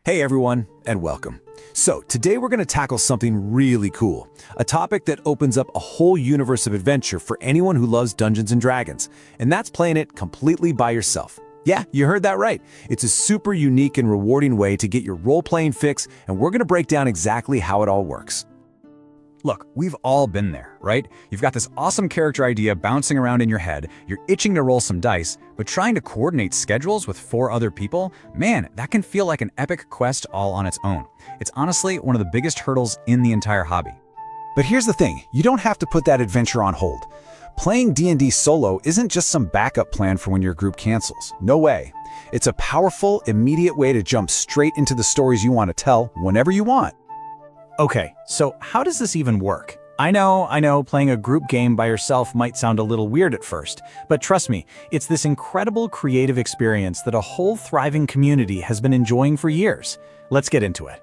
Hey everyone, and welcome. So today we're going to tackle something really cool, a topic that opens up a whole universe of adventure for anyone who loves Dungeons & Dragons, and that's playing it completely by yourself. Yeah, you heard that right. It's a super unique and rewarding way to get your role-playing fix, and we're going to break down exactly how it all works. Look, we've all been there, right? You've got this awesome character idea bouncing around in your head, you're itching to roll some dice, but trying to coordinate schedules with 4 other people, man, that can feel like an epic quest all on its own. It's honestly one of the biggest hurdles in the entire hobby. But here's the thing, you don't have to put that adventure on hold. Playing D&D solo isn't just some backup plan for when your group cancels. No way. It's a powerful, immediate way to jump straight into the stories you want to tell whenever you want. Okay, so how does this even work? I know, playing a group game by yourself might sound a little weird at first, but trust me, it's this incredible creative experience that a whole thriving community has been enjoying for years. Let's get into it.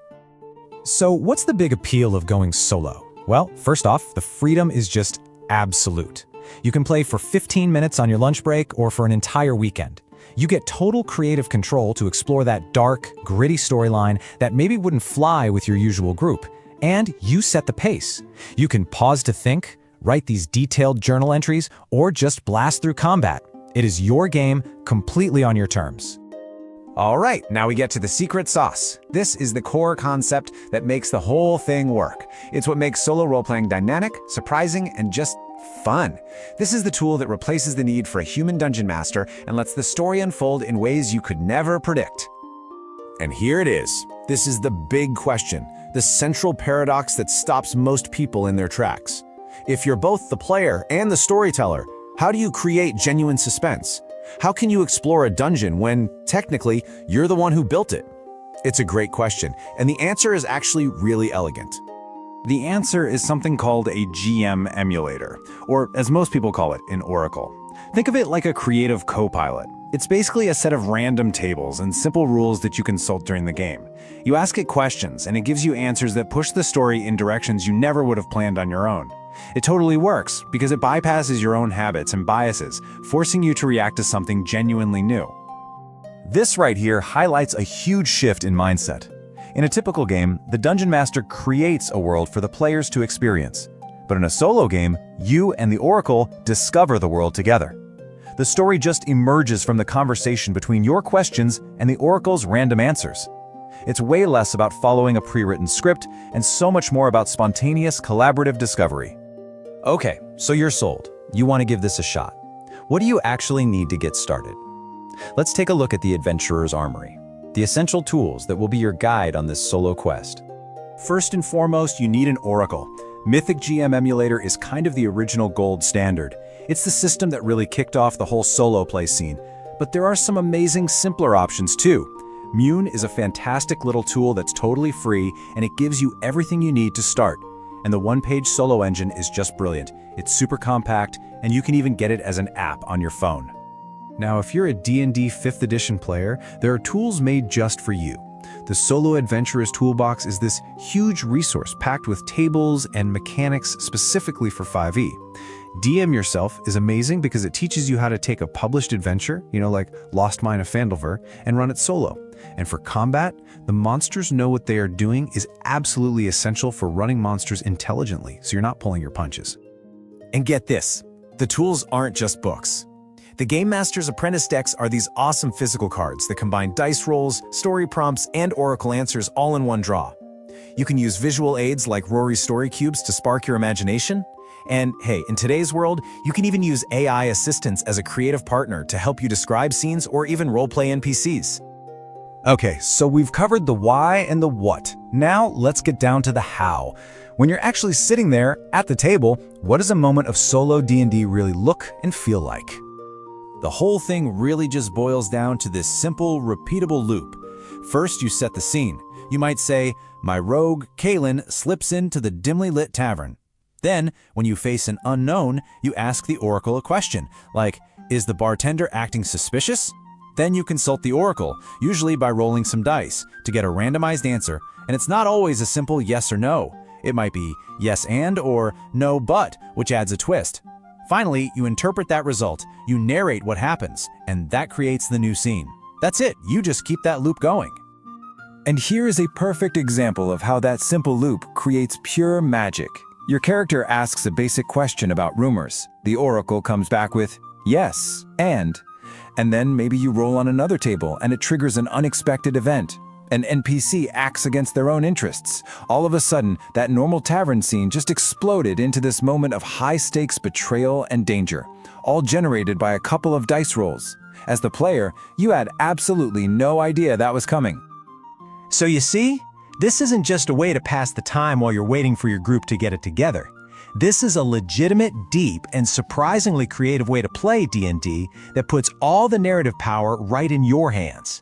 So what's the big appeal of going solo? Well, first off, the freedom is just absolute. You can play for 15 minutes on your lunch break or for an entire weekend. You get total creative control to explore that dark, gritty storyline that maybe wouldn't fly with your usual group. And you set the pace. You can pause to think, write these detailed journal entries, or just blast through combat. It is your game, completely on your terms. All right, now we get to the secret sauce. This is the core concept that makes the whole thing work. It's what makes solo role-playing dynamic, surprising, and just fun. This is the tool that replaces the need for a human dungeon master and lets the story unfold in ways you could never predict. And here it is. This is the big question, the central paradox that stops most people in their tracks. If you're both the player and the storyteller, how do you create genuine suspense? How can you explore a dungeon when, technically, you're the one who built it? It's a great question, and the answer is actually really elegant. The answer is something called a GM Emulator, or as most people call it, an Oracle. Think of it like a creative co-pilot. It's basically a set of random tables and simple rules that you consult during the game. You ask it questions, and it gives you answers that push the story in directions you never would have planned on your own. It totally works, because it bypasses your own habits and biases, forcing you to react to something genuinely new. This right here highlights a huge shift in mindset. In a typical game, the Dungeon Master creates a world for the players to experience. But in a solo game, you and the Oracle discover the world together. The story just emerges from the conversation between your questions and the Oracle's random answers. It's way less about following a pre-written script and so much more about spontaneous, collaborative discovery. Okay, so you're sold. You want to give this a shot. What do you actually need to get started? Let's take a look at the Adventurer's Armory, the essential tools that will be your guide on this solo quest. First and foremost, you need an Oracle. Mythic GM Emulator is kind of the original gold standard. It's the system that really kicked off the whole solo play scene. But there are some amazing, simpler options too. Mune is a fantastic little tool that's totally free, and it gives you everything you need to start. And the one-page solo engine is just brilliant. It's super compact, and you can even get it as an app on your phone. Now, if you're a D&D 5th edition player, there are tools made just for you. The Solo Adventurer's Toolbox is this huge resource packed with tables and mechanics specifically for 5e. DM Yourself is amazing because it teaches you how to take a published adventure, like Lost Mine of Phandelver, and run it solo. And for combat, the monsters know what they are doing is absolutely essential for running monsters intelligently, so you're not pulling your punches. And get this, the tools aren't just books. The Game Master's Apprentice decks are these awesome physical cards that combine dice rolls, story prompts, and oracle answers all in one draw. You can use visual aids like Rory's story cubes to spark your imagination. And hey, in today's world, you can even use AI assistants as a creative partner to help you describe scenes or even roleplay NPCs. Okay, so we've covered the why and the what. Now let's get down to the how. When you're actually sitting there at the table, what does a moment of solo D&D really look and feel like? The whole thing really just boils down to this simple, repeatable loop. First, you set the scene. You might say, my rogue, Kaylin, slips into the dimly lit tavern. Then, when you face an unknown, you ask the Oracle a question, like, is the bartender acting suspicious? Then you consult the Oracle, usually by rolling some dice, to get a randomized answer, and it's not always a simple yes or no. It might be yes and or no but, which adds a twist. Finally, you interpret that result, you narrate what happens, and that creates the new scene. That's it, you just keep that loop going. And here is a perfect example of how that simple loop creates pure magic. Your character asks a basic question about rumors. The oracle comes back with, yes, and then maybe you roll on another table and it triggers an unexpected event. An NPC acts against their own interests. All of a sudden, that normal tavern scene just exploded into this moment of high-stakes betrayal and danger, all generated by a couple of dice rolls. As the player, you had absolutely no idea that was coming. So you see, this isn't just a way to pass the time while you're waiting for your group to get it together. This is a legitimate, deep, and surprisingly creative way to play D&D that puts all the narrative power right in your hands.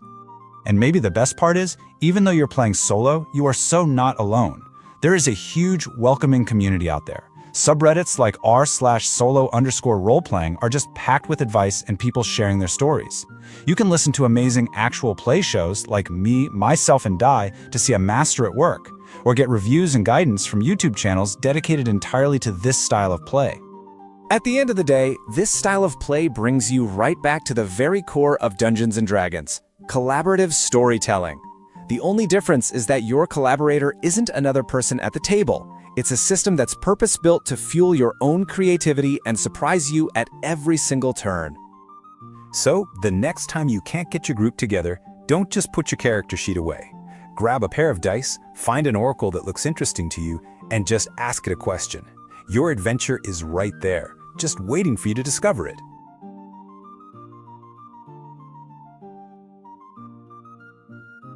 And maybe the best part is, even though you're playing solo, you are so not alone. There is a huge, welcoming community out there. Subreddits like r/solo_roleplaying are just packed with advice and people sharing their stories. You can listen to amazing actual play shows like Me, Myself, and Die to see a master at work, or get reviews and guidance from YouTube channels dedicated entirely to this style of play. At the end of the day, this style of play brings you right back to the very core of Dungeons & Dragons: collaborative storytelling. The only difference is that your collaborator isn't another person at the table. It's a system that's purpose-built to fuel your own creativity and surprise you at every single turn. So, the next time you can't get your group together, don't just put your character sheet away. Grab a pair of dice, find an oracle that looks interesting to you, and just ask it a question. Your adventure is right there, just waiting for you to discover it.